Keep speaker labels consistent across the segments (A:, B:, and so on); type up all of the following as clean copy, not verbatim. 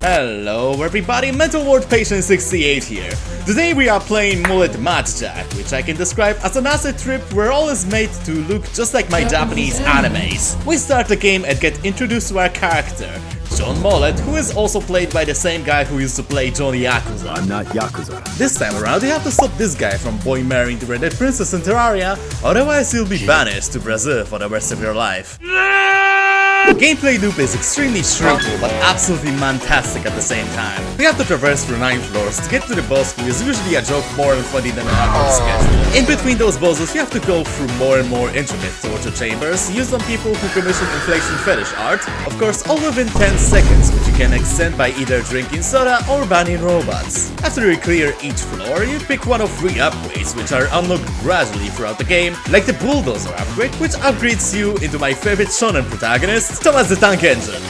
A: Hello everybody, Mental Ward Patient 68 here. Today we are playing Mullet Jack, which I can describe as an acid trip where all is made to look just like my Japanese animes. We start the game and get introduced to our character, John Mullet, who is also played by the same guy who used to play John Yakuza.
B: I'm not Yakuza.
A: This time around you have to stop this guy from boy marrying the redhead princess in Terraria, otherwise you'll be banished to Brazil for the rest of your life. Gameplay loop is extremely shrinkable but absolutely fantastic at the same time. We have to traverse through 9 floors to get to the boss, who is usually a joke more funny than an actual schedule. In between those bosses you have to go through more and more intricate torture chambers used on people who commission inflation fetish art, of course all within 10 seconds, which you can extend by either drinking soda or banning robots. After you clear each floor, you pick one of 3 upgrades which are unlocked gradually throughout the game, like the bulldozer upgrade, which upgrades you into my favorite shonen protagonist, Thomas the Tank Engine.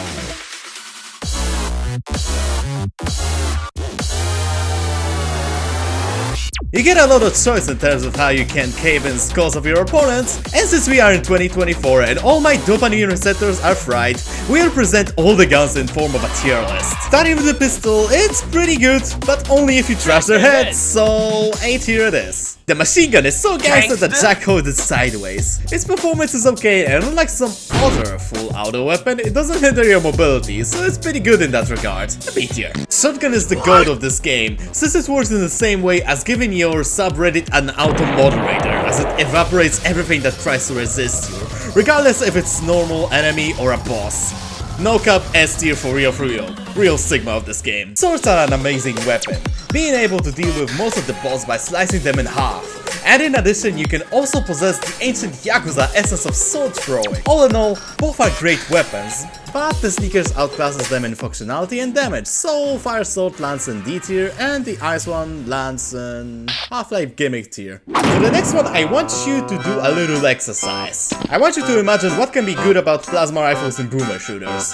A: You get a lot of choice in terms of how you can cave in skulls of your opponents, and since we are in 2024 and all my dopamine receptors are fried, we'll present all the guns in form of a tier list. Starting with the pistol, it's pretty good, but only if you trash their heads, so A tier it is. The machine gun is so gangster that Jack holds it sideways. Its performance is okay, and unlike some other full auto weapon, it doesn't hinder your mobility, so it's pretty good in that regard. A B tier. Shotgun is the goat of this game, since it works in the same way as giving your subreddit an auto moderator, as it evaporates everything that tries to resist you, regardless if it's normal, enemy, or a boss. No cap, S tier for real sigma of this game. Swords are an amazing weapon, being able to deal with most of the boss by slicing them in half. And in addition, you can also possess the ancient Yakuza essence of sword throwing. All in all, both are great weapons, but the Sneakers outclasses them in functionality and damage, so Fire Sword lands in D tier and the Ice one lands in Half-Life Gimmick tier. For the next one, I want you to do a little exercise. I want you to imagine what can be good about plasma rifles and boomer shooters.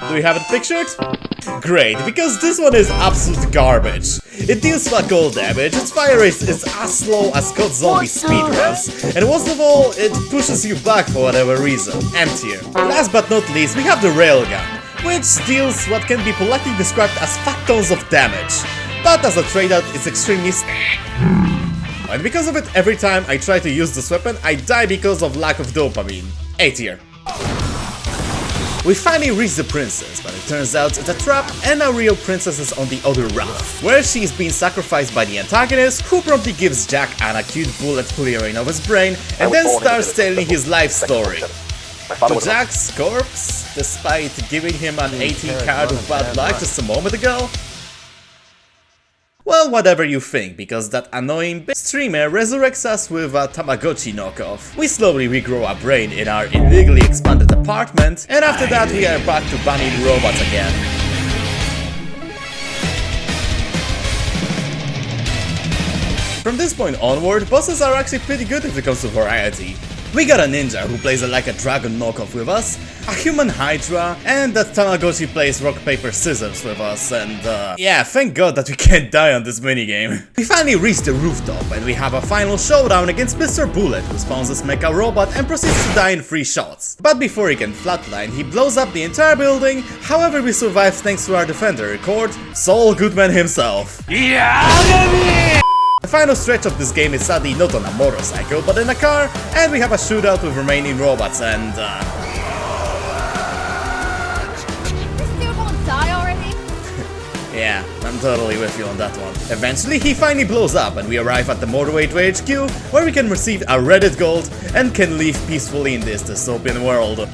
A: Do you have it pictured? Great, because this one is absolute garbage. It deals fuck all damage, its fire rate is as slow as COD Zombie speedruns, and worst of all, it pushes you back for whatever reason. M tier. Last but not least, we have the railgun, which deals what can be politely described as fat tons of damage, but as a trade-out it's extremely and because of it, every time I try to use this weapon, I die because of lack of dopamine. A tier. We finally reach the princess, but it turns out it's a trap and a real princess is on the other route, where she is being sacrificed by the antagonist, who promptly gives Jack an acute bullet clearing of his brain and then starts telling his life story. To Jack's corpse, despite giving him an 18 card of bad luck just a moment ago? Well, whatever you think, because that annoying streamer resurrects us with a Tamagotchi knockoff. We slowly regrow our brain in our illegally expanded apartment, and after that we are back to banning robots again. From this point onward, bosses are actually pretty good if it comes to variety. We got a ninja who plays like a dragon knockoff with us, a human hydra, and that Tamagotchi plays rock paper scissors with us, and yeah, thank god that we can't die on this minigame. We finally reach the rooftop and we have a final showdown against Mr. Bullet, who spawns as mecha robot and proceeds to die in 3 shots. But before he can flatline, he blows up the entire building, however we survive thanks to our defender record, Saul Goodman himself. Yeah! The final stretch of this game is sadly not on a motorcycle, but in a car, and we have a shootout with remaining robots and
C: This dude won't die already?
A: yeah, I'm totally with you on that one. Eventually he finally blows up and we arrive at the Moderator HQ, where we can receive a Reddit gold and can live peacefully in this dystopian world.